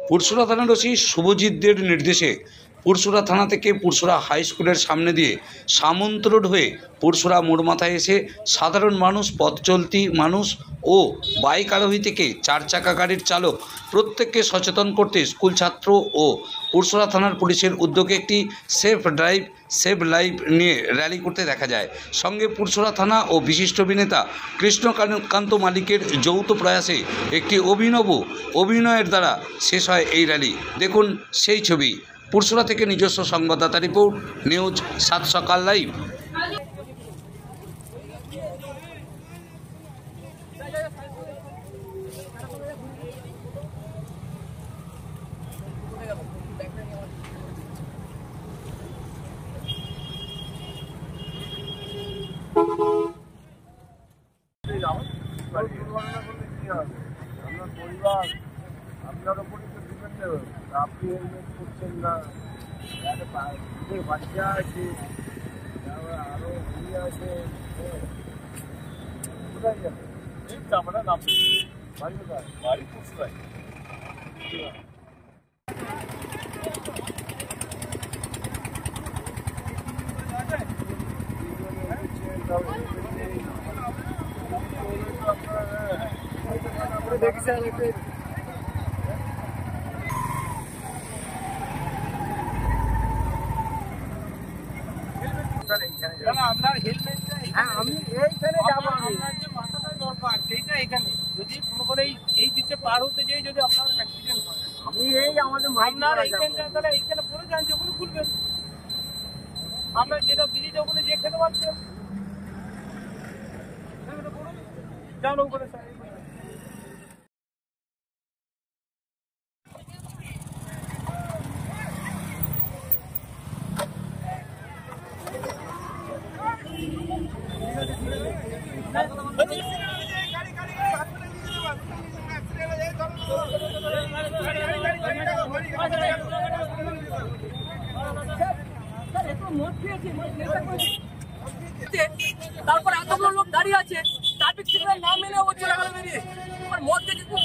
পুরসুরা থানার ওসি শুভজিৎদের নির্দেশে পুরসুরা থানা থেকে পুরসুরা হাই স্কুলের সামনে দিয়ে সামন্ত রোড হয়ে পুরসুরা মোড় মাথায় এসে সাধারণ মানুষ, পথ চলতি মানুষ ও বাইক আরোহী থেকে 4 চাকা গাড়ির চালক প্রত্যেককে সচেতন করতে স্কুল ছাত্র ও পুরসুরা থানার পুলিশের উদ্যোগে একটি সেফ ড্রাইভ সেভ লাইফ নিয়ে র্যালি করতে দেখা যায়। সঙ্গে পুরসুরা থানা ও বিশিষ্ট অভিনেতা কৃষ্ণকান্ত মালিকের যৌথ প্রয়াসে একটি অভিনব অভিনয়ের দ্বারা শেষ হয় এই র্যালি। দেখুন সেই ছবি। পুরসুরা থেকে নিজস্ব সংবাদদাতা রিপোর্ট, নিউজ 7 সকাল লাইভ। আপনার উপরই তো ডিপেন্ড হবে। আপনি হেলমেট করছেন না, বাচ্চা আছে, আরো ঘুরিয়ে আছে, কোথায় যাবে? আমরা নাম বাড়ি কোথায়? বাড়ি কোথায়? দেখি স্যার আপনার হেলমেটটা, হ্যাঁ আমি এইখানে যাবো, আপনার যে মাথাটাই দরকার সেইটা এখানে। যদি কোনো করে এই দিকে পার হতে যাই, যদি আপনার অ্যাক্সিডেন্ট হয়, আমি এই আমাদের আপনার এইখানটা তাহলে এইখানে পড়ে যান, যখন খুলবেন আপনার যেটা ব্রিজ ওখানে যে খেতে পারছেন যান ওখানে। স্যার তারপর এতগুলো লোক দাঁড়িয়ে আছে, ট্রাফিক সিগন্যাল না মেনে ও চলে গেল বেরিয়ে। আর মদ দেখে চলো